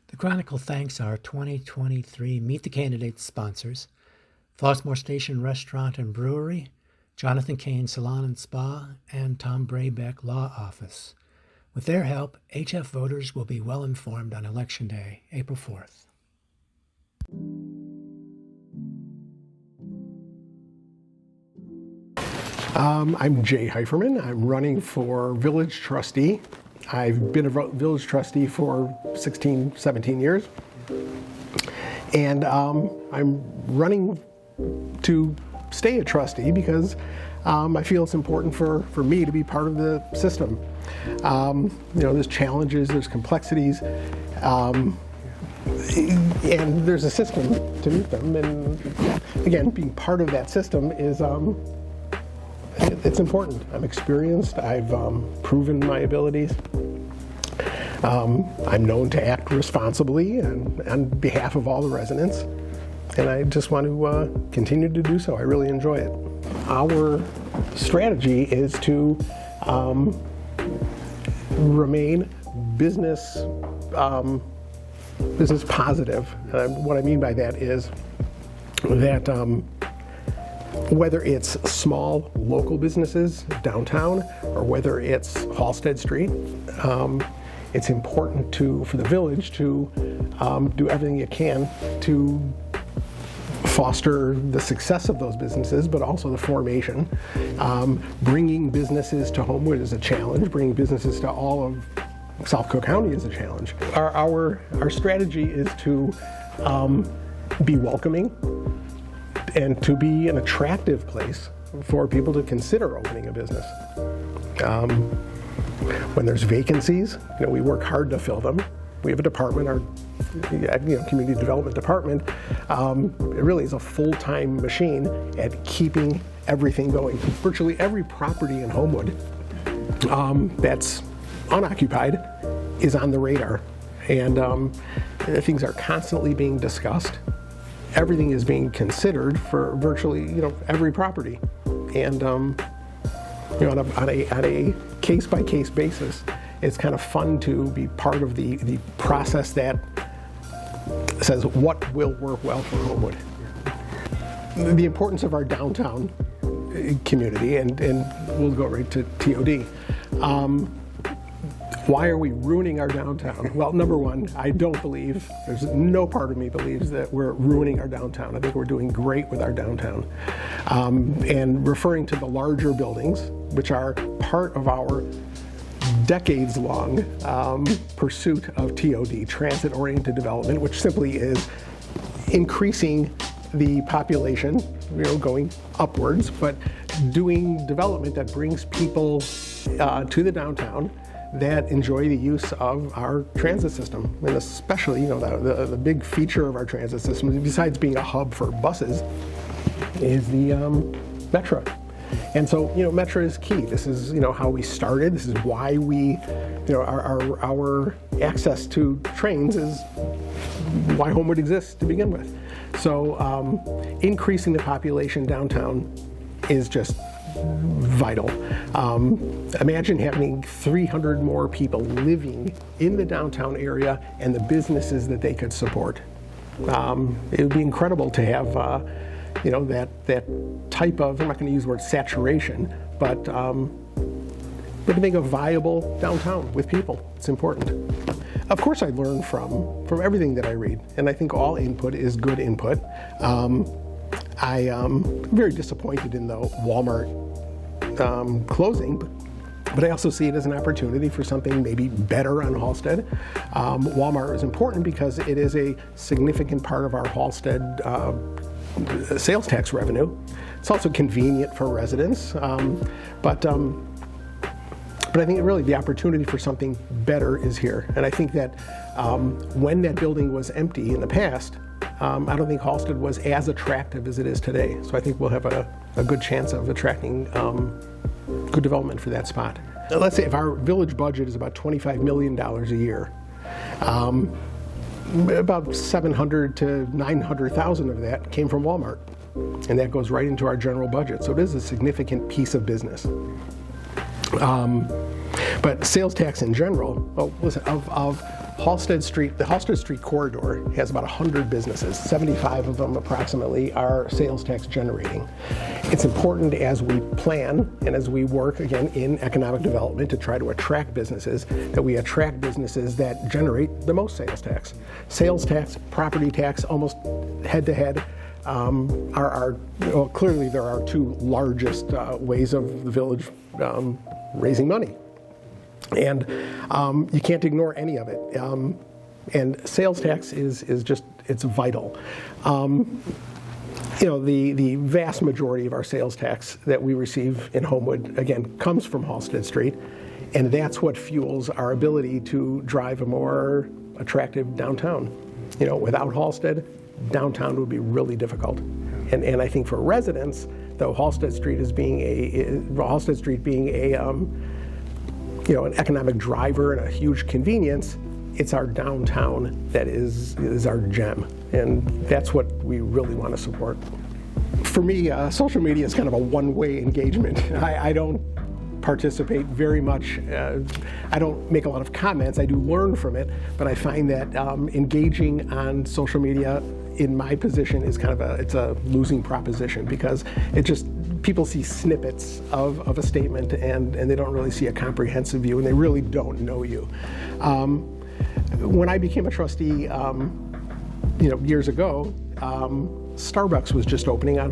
The Chronicle thanks our 2023 Meet the Candidates sponsors, Flossmoor Station Restaurant and Brewery, Jonathan Kane Salon and Spa, and Tom Braybeck Law Office. With their help, HF voters will be well informed on Election Day, April 4th. I'm Jay Heiferman. I'm running for village trustee. I've been a village trustee for 16, 17 years. And I'm running to stay a trustee because I feel it's important for me to be part of the system. There's challenges, there's complexities, and there's a system to meet them. And again, being part of that system is it's important. I'm experienced. I've proven my abilities. I'm known to act responsibly and on behalf of all the residents, and I just want to continue to do so. I really enjoy it. Our strategy is to remain business positive. What I mean by that is that whether it's small local businesses downtown or whether it's Halsted Street, it's important for the village to do everything it can to foster the success of those businesses, but also the formation. Bringing businesses to Homewood is a challenge. Bringing businesses to all of South Cook County is a challenge. Our strategy is to be welcoming and to be an attractive place for people to consider opening a business. When there's vacancies, we work hard to fill them. We have a department, our community development department. It really is a full-time machine at keeping everything going. Virtually every property in Homewood that's unoccupied is on the radar, and things are constantly being discussed. Everything is being considered for virtually every property, and on a case-by-case basis, it's kind of fun to be part of the process that says what will work well for Homewood. The importance of our downtown community, and we'll go right to TOD. Why are we ruining our downtown? Well, number one, I don't believe, there's no part of me believes that we're ruining our downtown. I think we're doing great with our downtown. And referring to the larger buildings, which are part of our decades-long pursuit of TOD, transit-oriented development, which simply is increasing the population, going upwards, but doing development that brings people to the downtown that enjoy the use of our transit system, and especially, the big feature of our transit system, besides being a hub for buses, is the Metro. And so, Metro is key. This is, how we started. This is why we, our access to trains is why Homewood exists to begin with. So, increasing the population downtown is just vital. Imagine having 300 more people living in the downtown area and the businesses that they could support. It would be incredible to have that type of, I'm not going to use the word saturation, but to make a viable downtown with people. It's important. Of course, I learn from everything that I read, and I think all input is good input. I am very disappointed in the Walmart closing, but I also see it as an opportunity for something maybe better on Halsted. Walmart is important because it is a significant part of our Halsted sales tax revenue. It's also convenient for residents, but I think really the opportunity for something better is here. And I think that when that building was empty in the past, I don't think Halsted was as attractive as it is today. So I think we'll have a good chance of attracting good development for that spot. Now, let's say if our village budget is about $25 million a year, about 700 to 900,000 of that came from Walmart, and that goes right into our general budget. So it is a significant piece of business. But sales tax in general, well, listen, of The Halsted Street corridor has about 100 businesses. 75 of them approximately are sales tax generating. It's important as we plan and as we work, again, in economic development to try to attract businesses, that we attract businesses that generate the most sales tax. Sales tax, property tax, almost head to head. Clearly there are two largest ways of the village raising money. And you can't ignore any of it. And sales tax is just, it's vital. The vast majority of our sales tax that we receive in Homewood, again, comes from Halsted Street. And that's what fuels our ability to drive a more attractive downtown. Without Halsted, downtown would be really difficult. And I think for residents, though Halsted Street being an economic driver and a huge convenience, it's our downtown that is our gem, and that's what we really want to support. For me, social media is kind of a one-way engagement. I don't participate very much. I don't make a lot of comments. I do learn from it, but I find that engaging on social media in my position is it's a losing proposition, because people see snippets of a statement and they don't really see a comprehensive view, and they really don't know you. When I became a trustee, years ago, Starbucks was just opening on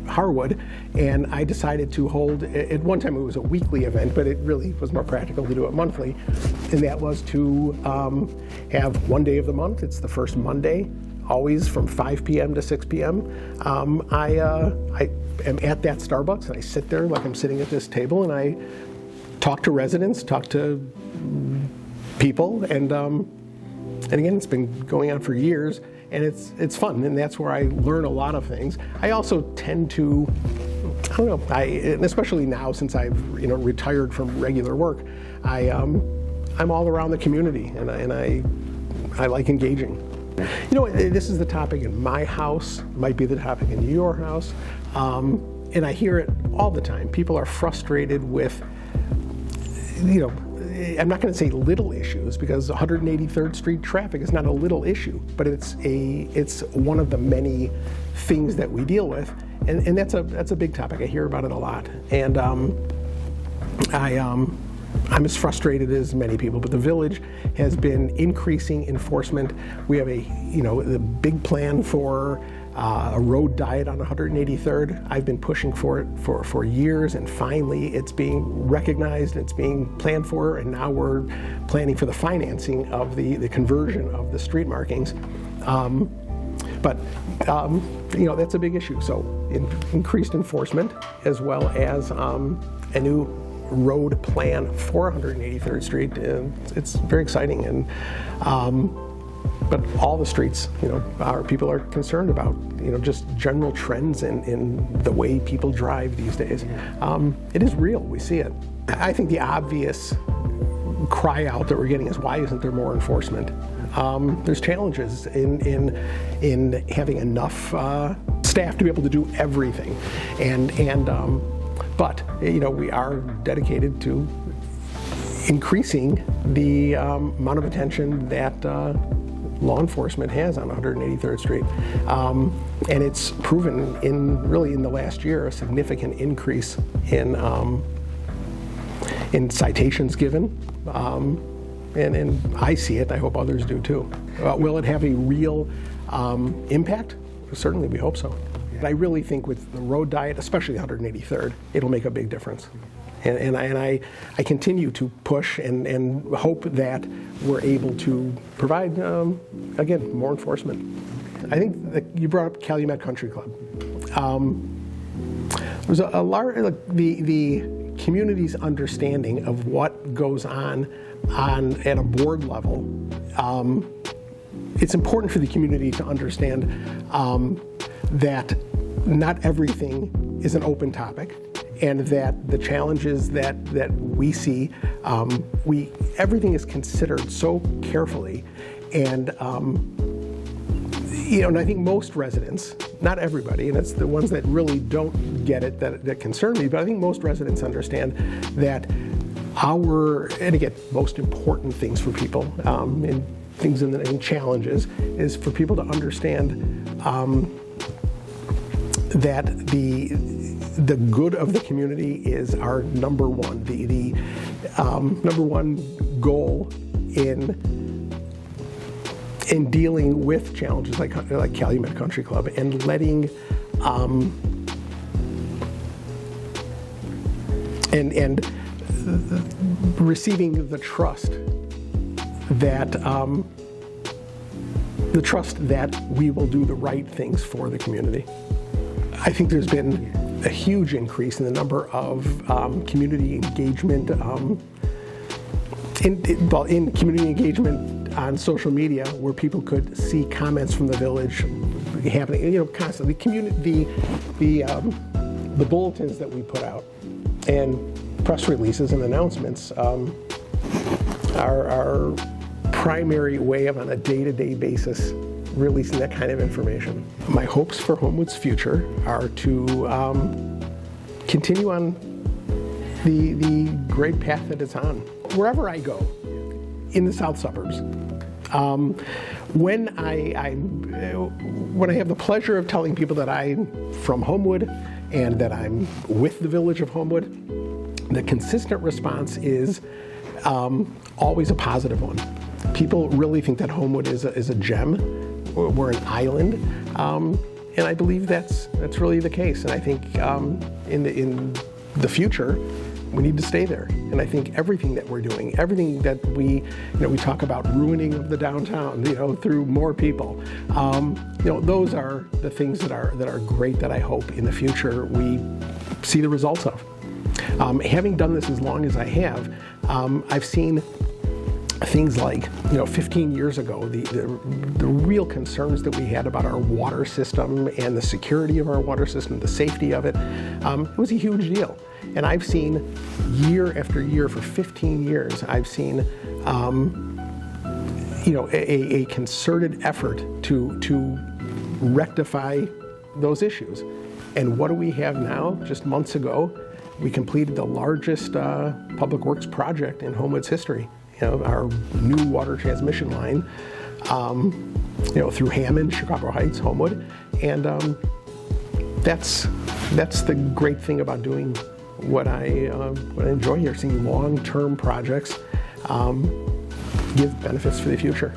Harwood, and I decided to hold, at one time it was a weekly event, but it really was more practical to do it monthly, and that was to have one day of the month. It's the first Monday, always from 5 p.m. to 6 p.m. I am at that Starbucks, and I sit there like I'm sitting at this table, and I talk to residents, talk to people, and again, it's been going on for years, and it's fun, and that's where I learn a lot of things. I also tend to, and especially now since I've retired from regular work, I'm all around the community, and I like engaging. This is the topic in my house, might be the topic in your house, and I hear it all the time. People are frustrated with, I'm not going to say little issues, because 183rd Street traffic is not a little issue, but it's one of the many things that we deal with, and that's a big topic. I hear about it a lot, and I'm as frustrated as many people, but the village has been increasing enforcement. We have the big plan for a road diet on 183rd. I've been pushing for it for years, and finally it's being recognized, it's being planned for, and now we're planning for the financing of the conversion of the street markings. But that's a big issue. So increased enforcement, as well as a new road plan for 183rd Street. It's very exciting, and but all the streets, people are concerned about, just general trends in the way people drive these days. It is real. We see it. I think the obvious cry out that we're getting is, why isn't there more enforcement? There's challenges in having enough staff to be able to do everything, but we are dedicated to increasing the amount of attention that law enforcement has on 183rd Street, and it's proven in the last year a significant increase in citations given, and I see it. I hope others do too. Will it have a real impact? Certainly, we hope so. I really think with the road diet, especially 183rd, it'll make a big difference. And I continue to push and hope that we're able to provide, again, more enforcement. I think that you brought up Calumet Country Club. There's a large, the community's understanding of what goes on at a board level. It's important for the community to understand that not everything is an open topic, and that the challenges that we see, everything is considered so carefully, and and I think most residents, not everybody, and it's the ones that really don't get it that concern me, but I think most residents understand that and again, most important things for people, and things and challenges, is for people to understand that the good of the community is our number one, the number one goal in dealing with challenges like Calumet Country Club, and letting and receiving the trust that we will do the right things for the community. I think there's been a huge increase in the number of community engagement, in community engagement on social media, where people could see comments from the village happening, constantly. The bulletins that we put out and press releases and announcements are our primary way of, on a day-to-day basis, releasing that kind of information. My hopes for Homewood's future are to continue on the great path that it's on. Wherever I go in the south suburbs, when I have the pleasure of telling people that I'm from Homewood and that I'm with the village of Homewood, the consistent response is always a positive one. People really think that Homewood is a gem. We're an island, and I believe that's really the case. And I think in the future, we need to stay there. And I think everything that we're doing, everything that we talk about, ruining of the downtown, through more people, those are the things that are great, that I hope in the future we see the results of. Having done this as long as I have, I've seen things like, 15 years ago, the real concerns that we had about our water system and the security of our water system, the safety of it, it was a huge deal. And I've seen year after year for 15 years, I've seen a concerted effort to rectify those issues. And what do we have now? Just months ago, we completed the largest public works project in Homewood's history. Our new water transmission line, through Hammond, Chicago Heights, Homewood, and that's the great thing about doing what I enjoy here, seeing long-term projects give benefits for the future.